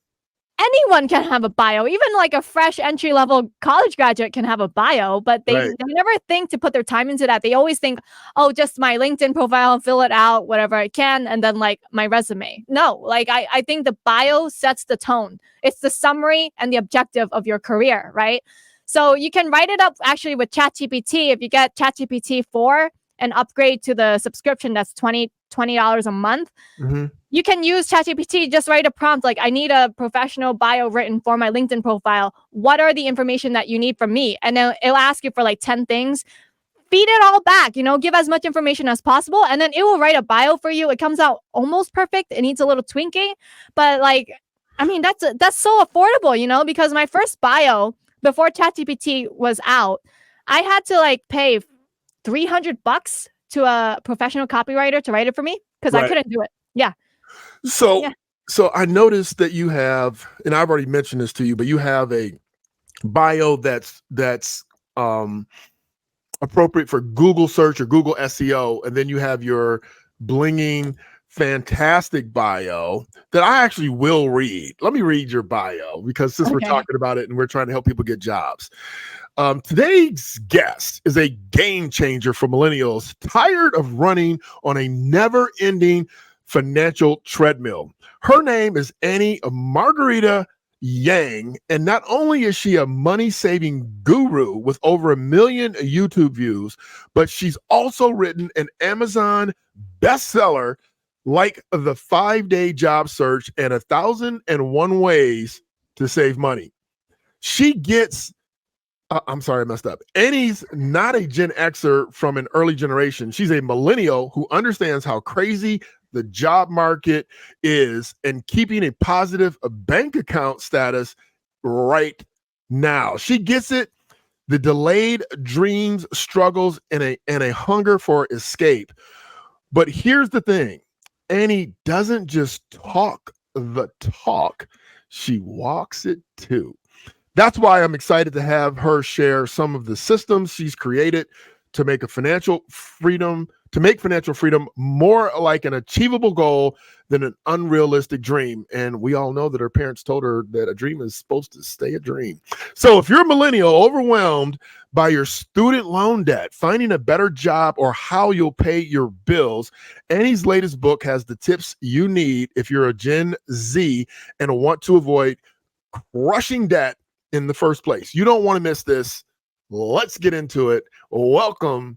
Anyone can have a bio. Even like a fresh entry-level college graduate can have a bio, but they never think to put their time into that. They always think, oh, just my LinkedIn profile, fill it out, whatever I can, and then like my resume. No, like I think the bio sets the tone. It's the summary and the objective of your career, right? So you can write it up actually with ChatGPT. If you get ChatGPT 4, and upgrade to the subscription that's $20 a month, you can use ChatGPT, just write a prompt like, I need a professional bio written for my LinkedIn profile. What are the information that you need from me? And then it'll ask you for like 10 things. Feed it all back, give as much information as possible, and then it will write a bio for you. It comes out almost perfect. It needs a little tweaking, but that's so affordable, because my first bio before ChatGPT was out, I had to pay $300 to a professional copywriter to write it for me because I couldn't do it. Yeah. So I noticed that you have, and I've already mentioned this to you, but you have a bio that's appropriate for Google search or Google SEO. And then you have your blinging, fantastic bio that I actually will read. Let me read your bio because since we're talking about it and we're trying to help people get jobs. Today's guest is a game changer for millennials tired of running on a never-ending financial treadmill. Her name is Margarita Yang, and not only is she a money-saving guru with over 1 million YouTube views, but she's also written an Amazon bestseller like The 5-Day Job Search and 1,001 Ways to Save Money. She gets, I'm sorry, I messed up. Annie's not a Gen Xer from an early generation. She's a millennial who understands how crazy the job market is and keeping a positive bank account status right now. She gets it. The delayed dreams, struggles, and a hunger for escape. But here's the thing. Annie doesn't just talk the talk. She walks it too. That's why I'm excited to have her share some of the systems she's created to make financial freedom more like an achievable goal than an unrealistic dream. And we all know that her parents told her that a dream is supposed to stay a dream. So if you're a millennial overwhelmed by your student loan debt, finding a better job, or how you'll pay your bills, Annie's latest book has the tips you need if you're a Gen Z and want to avoid crushing debt in the first place. You don't want to miss this. Let's get into it. Welcome,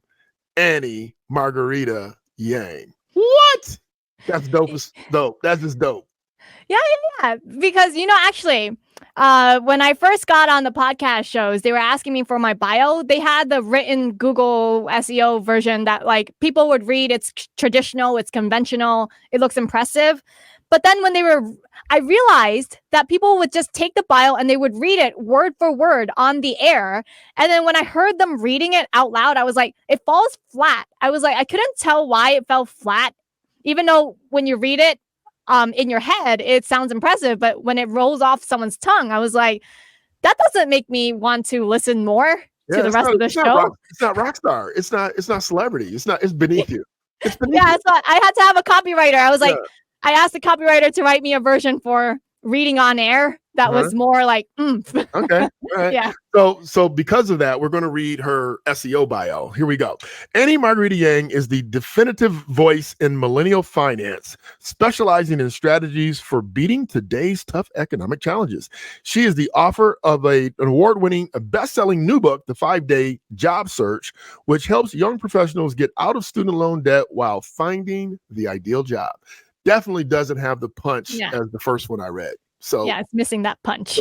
Margarita Yang. What? That's dope. That's just dope. Yeah. Because, actually, when I first got on the podcast shows, they were asking me for my bio. They had the written Google SEO version that people would read. It's traditional, it's conventional, it looks impressive. But then I realized that people would just take the bio and they would read it word for word on the air. And then when I heard them reading it out loud, I was like, it falls flat. I was like, I couldn't tell why it fell flat, even though when you read it in your head, it sounds impressive. But when it rolls off someone's tongue, I was like, that doesn't make me want to listen more to the rest of the show. It's not rock star. It's not celebrity. It's beneath you. It's beneath you. So I had to have a copywriter. I was like, I asked the copywriter to write me a version for reading on air that was more like, Okay. All right. Yeah. So because of that, we're going to read her SEO bio. Here we go. Margarita Yang is the definitive voice in millennial finance, specializing in strategies for beating today's tough economic challenges. She is the author of an award-winning, best-selling new book, The 5-Day Job Search, which helps young professionals get out of student loan debt while finding the ideal job. Definitely doesn't have the punch as the first one I read. So yeah, it's missing that punch.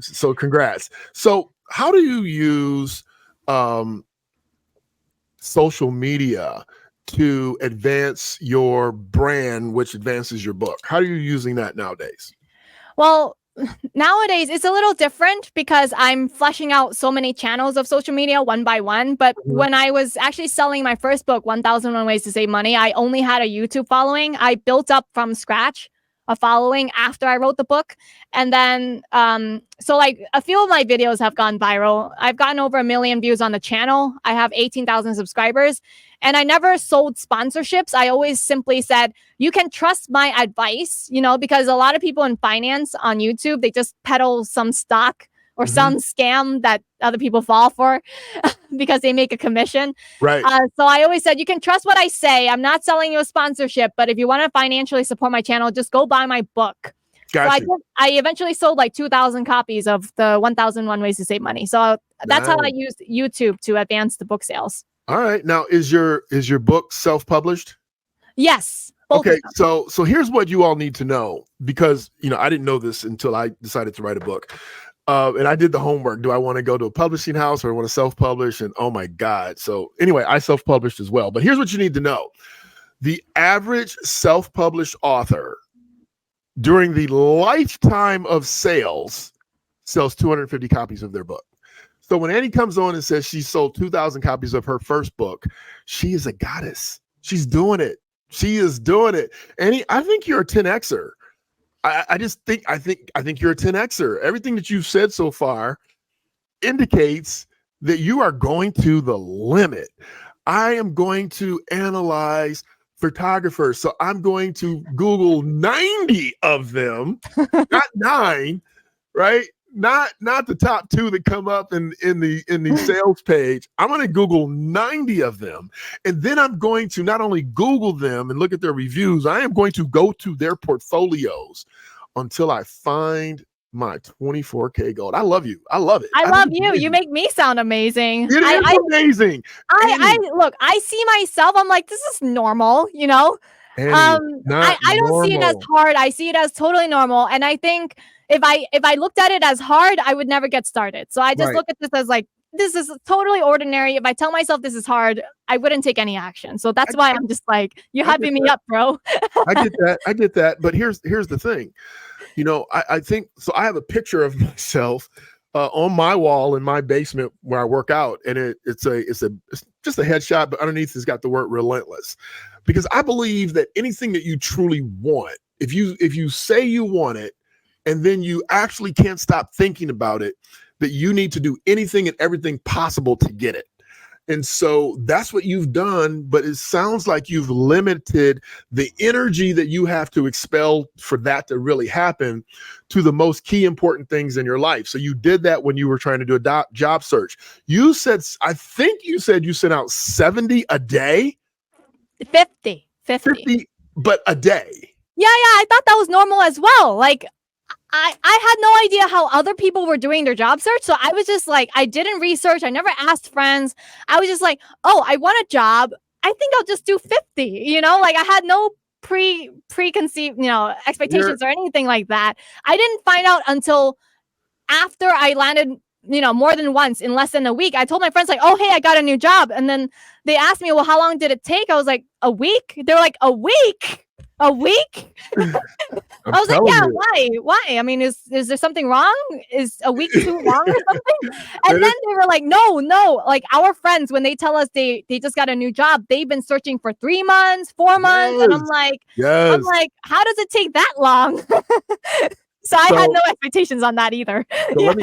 So congrats. So how do you use social media to advance your brand, which advances your book? How are you using that nowadays? Well, nowadays it's a little different because I'm fleshing out so many channels of social media one by one. But when I was actually selling my first book, 1,001 Ways to Save Money, I only had a YouTube following. I built up from scratch a following after I wrote the book. And then, so a few of my videos have gone viral. I've gotten over 1 million views on the channel. I have 18,000 subscribers, and I never sold sponsorships. I always simply said, you can trust my advice, because a lot of people in finance on YouTube, they just peddle some stock or some scam that other people fall for because they make a commission. Right. So I always said, you can trust what I say. I'm not selling you a sponsorship, but if you want to financially support my channel, just go buy my book. Gotcha. So I eventually sold 2,000 copies of the 1,001 Ways to Save Money. So that's how I used YouTube to advance the book sales. All right. Now, is your book self-published? Yes. Both Okay, of them. so here's what you all need to know, because I didn't know this until I decided to write a book, and I did the homework. Do I want to go to a publishing house or I want to self-publish? And oh my God! So anyway, I self-published as well. But here's what you need to know: the average self-published author during the lifetime of sales sells 250 copies of their book. So when Annie comes on and says she sold 2,000 copies of her first book, she is a goddess. She's doing it. She is doing it. Annie, I think you're a 10Xer. I think you're a 10Xer. Everything that you've said so far indicates that you are going to the limit. I am going to analyze photographers. So I'm going to Google 90 of them, not 9, right? Not the top 2 that come up in the sales page. I'm going to Google 90 of them. And then I'm going to not only Google them and look at their reviews, I am going to go to their portfolios until I find my 24K gold. I love you. I love it. I love you. You make me sound amazing. It is amazing. I look, I see myself, I'm like, this is normal, Annie, I don't see it as hard. I see it as totally normal. And I think if I looked at it as hard, I would never get started. So I just look at this as like, this is totally ordinary. If I tell myself this is hard, I wouldn't take any action. So that's why I'm just like, you're hyping me up, bro. I get that. But here's the thing. I think so. I have a picture of myself on my wall in my basement where I work out, and it's just a headshot, but underneath it's got the word relentless, because I believe that anything that you truly want, if you say you want it, and then you actually can't stop thinking about it, that you need to do anything and everything possible to get it. And so that's what you've done, but it sounds like you've limited the energy that you have to expel for that to really happen to the most key important things in your life. So you did that when you were trying to do a job search. I think you said you sent out 70 a day? 50, but a day. Yeah, I thought that was normal as well. Like, I had no idea how other people were doing their job search. So I was just like, I didn't research. I never asked friends. I was just like, oh, I want a job. I think I'll just do 50, like I had no preconceived, expectations or anything like that. I didn't find out until after I landed, more than once in less than a week. I told my friends like, oh, hey, I got a new job. And then they asked me, well, how long did it take? I was like, a week? They're like, a week? A week? I was like, yeah, why? I mean, is there something wrong? Is a week too long or something? And then they were like, no. Like our friends, when they tell us they just got a new job, they've been searching for 3 months, 4 months. And I'm like, how does it take that long? So I had no expectations on that either. So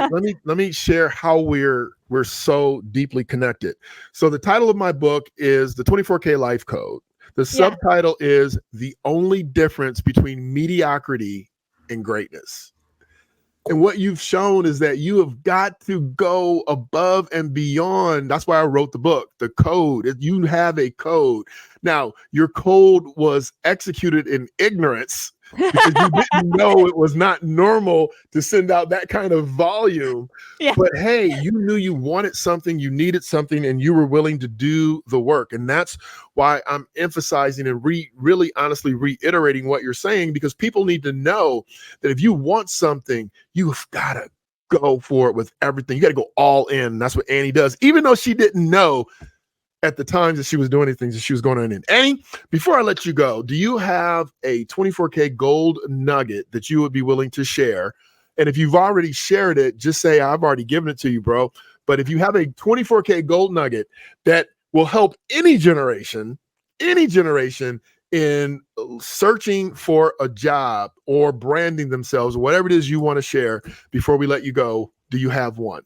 let me share how we're so deeply connected. So the title of my book is The 24K Life Code. The subtitle is The Only Difference Between Mediocrity and Greatness. And what you've shown is that you have got to go above and beyond. That's why I wrote the book, the code. You have a code. Now, your code was executed in ignorance because you didn't know it was not normal to send out that kind of volume. Yeah. But hey, you knew you wanted something, you needed something, and you were willing to do the work. And that's why I'm emphasizing and really honestly reiterating what you're saying, because people need to know that if you want something, you've got to go for it with everything. You got to go all in. That's what Annie does, even though she didn't know at the time that she was doing anything that she was going on in. Annie, before I let you go, do you have a 24K gold nugget that you would be willing to share? And if you've already shared it, just say, I've already given it to you, bro. But if you have a 24K gold nugget that will help any generation in searching for a job or branding themselves, whatever it is you want to share before we let you go, do you have one?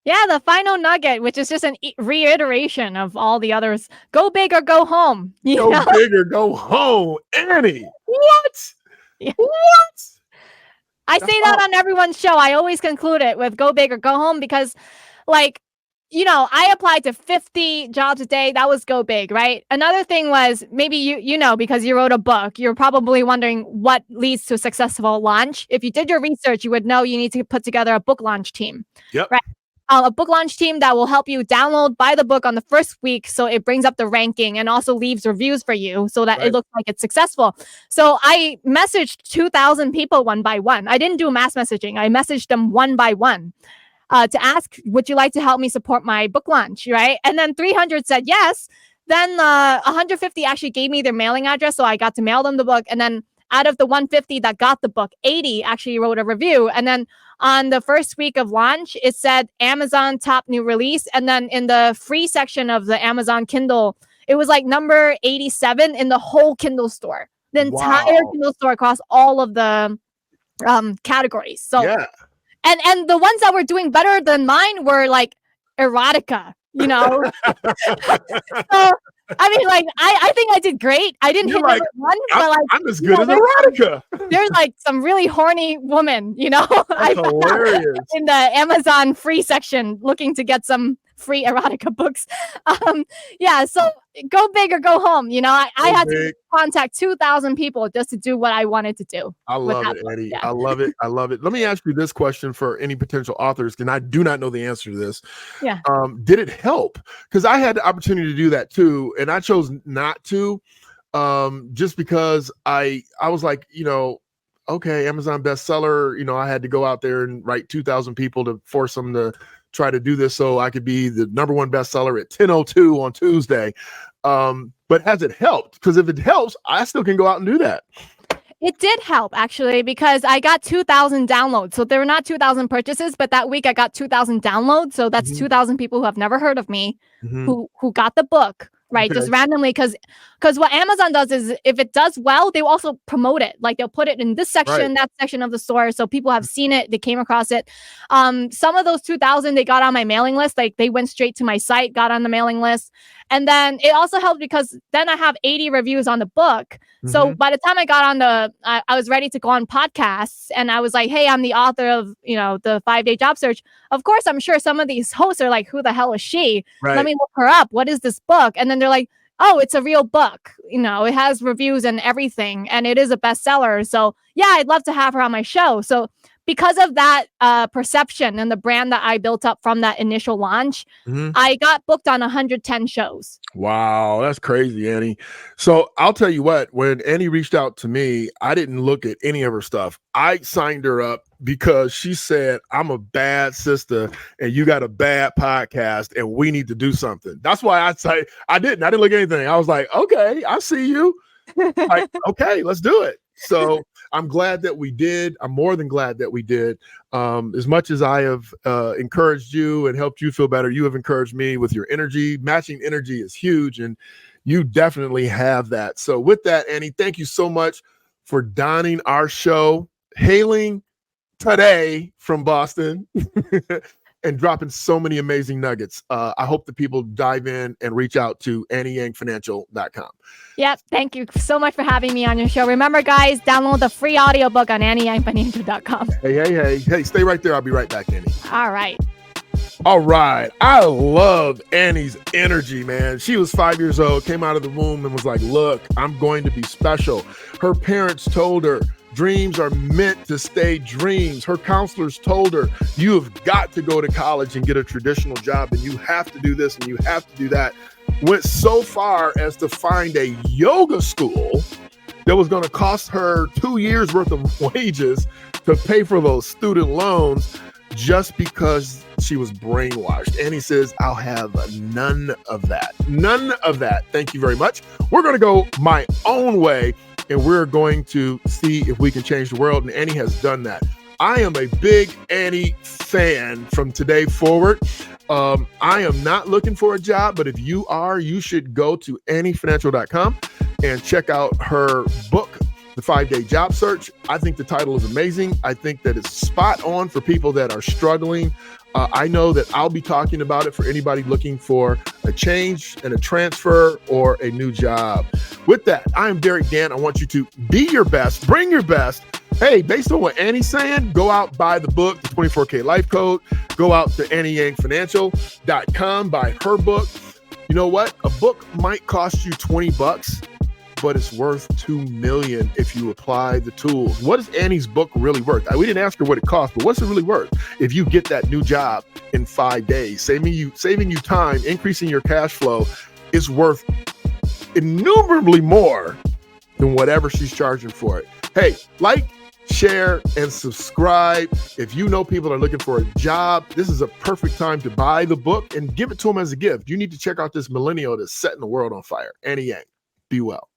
Yeah, the final nugget, which is just an reiteration of all the others. Go big or go home. Go big or go home. Annie, what? Yeah. What? I say that on everyone's show. I always conclude it with go big or go home because, like, I applied to 50 jobs a day. That was go big, right? Another thing was maybe because you wrote a book, you're probably wondering what leads to a successful launch. If you did your research, you would know you need to put together a book launch team. Yep. Right. a book launch team that will help you buy the book on the first week, so it brings up the ranking and also leaves reviews for you so that it looks like it's successful. So I messaged 2,000 people one by one. I didn't do mass messaging. I messaged them one by one to ask, would you like to help me support my book launch, right? And then 300 said yes. Then 150 actually gave me their mailing address, so I got to mail them the book. And then out of the 150 that got the book, 80 actually wrote a review. And then on the first week of launch, it said Amazon top new release. And then in the free section of the Amazon Kindle, it was like number 87 in the whole Kindle store. The entire Kindle store across all of the categories. So, and the ones that were doing better than mine were like erotica, you know? So, I mean, like, I think I did great. I didn't hit number one, but like, I'm as good as erotica. There's like some really horny woman, you know, That's hilarious. In the Amazon free section looking to get some free erotica books. So go big or go home. You know, I had to contact 2,000 people just to do what I wanted to do. I love it, Eddie. Yeah. I love it. I love it. Let me ask you this question for any potential authors, and I do not know the answer to this. Yeah. Did it help? Because I had the opportunity to do that too, and I chose not to, just because I was like, you know, okay, Amazon bestseller. You know, I had to go out there and write 2,000 people to force them to try to do this so I could be the number one bestseller at 10:02 on Tuesday. But has it helped? Because if it helps, I still can go out and do that. It did help, actually, because I got 2,000 downloads. So there were not 2,000 purchases, but that week I got 2,000 downloads. So that's 2,000 people who have never heard of me, who got the book. Right. Okay. Just randomly, because what Amazon does is if it does well, they will also promote it. Like they'll put it in this section, that section of the store. So people have seen it. They came across it. Some of those 2,000, they got on my mailing list. Like they went straight to my site, got on the mailing list. And then it also helped because then I have 80 reviews on the book. So by the time I got on I was ready to go on podcasts and I was like, hey, I'm the author of, you know, the 5-day job search. Of course, I'm sure some of these hosts are like, who the hell is she? Right. Let me look her up. What is this book? And then they're like, oh, it's a real book. You know, it has reviews and everything. And it is a bestseller. So yeah, I'd love to have her on my show. So because of that perception and the brand that I built up from that initial launch, I got booked on 110 shows. Wow, that's crazy, Annie. So I'll tell you what, when Annie reached out to me, I didn't look at any of her stuff. I signed her up because she said, I'm a bad sister and you got a bad podcast and we need to do something. That's why I didn't look at anything. I was like, okay, I see you. Like, okay, let's do it. So I'm glad that we did. I'm more than glad that we did. As much as I have encouraged you and helped you feel better, you have encouraged me with your energy. Matching energy is huge, and you definitely have that. So with that, Annie, thank you so much for donning our show, hailing today from Boston, and dropping so many amazing nuggets. I hope that people dive in and reach out to AnnieYangFinancial.com. Yep. Thank you so much for having me on your show. Remember, guys, download the free audiobook on AnnieYangFinancial.com. Hey, stay right there. I'll be right back, Annie. All right. I love Annie's energy, man. She was 5 years old, came out of the womb and was like, look, I'm going to be special. Her parents told her, dreams are meant to stay dreams. Her counselors told her, you have got to go to college and get a traditional job, and you have to do this and you have to do that. Went so far as to find a yoga school that was going to cost her 2 years worth of wages to pay for those student loans just because she was brainwashed. Annie says, I'll have none of that. None of that. Thank you very much. We're going to go my own way, and we're going to see if we can change the world. And Annie has done that. I am a big Annie fan from today forward. I am not looking for a job, but if you are, you should go to AnnieFinancial.com and check out her book, The 5-Day Job Search. I think the title is amazing. I think that it's spot on for people that are struggling. I know that I'll be talking about it for anybody looking for a change and a transfer or a new job. With that, I'm Derick Gant. I want you to be your best, bring your best. Hey, based on what Annie's saying, go out, buy the book, the 24K Life Code. Go out to AnnieYangFinancial.com, buy her book. You know what? A book might cost you $20. but it's worth $2 million if you apply the tools. What is Annie's book really worth? We didn't ask her what it cost, but what's it really worth if you get that new job in 5 days? Saving you time, increasing your cash flow is worth innumerably more than whatever she's charging for it. Hey, like, share, and subscribe. If you know people are looking for a job, this is a perfect time to buy the book and give it to them as a gift. You need to check out this millennial that's setting the world on fire. Annie Yang. Be well.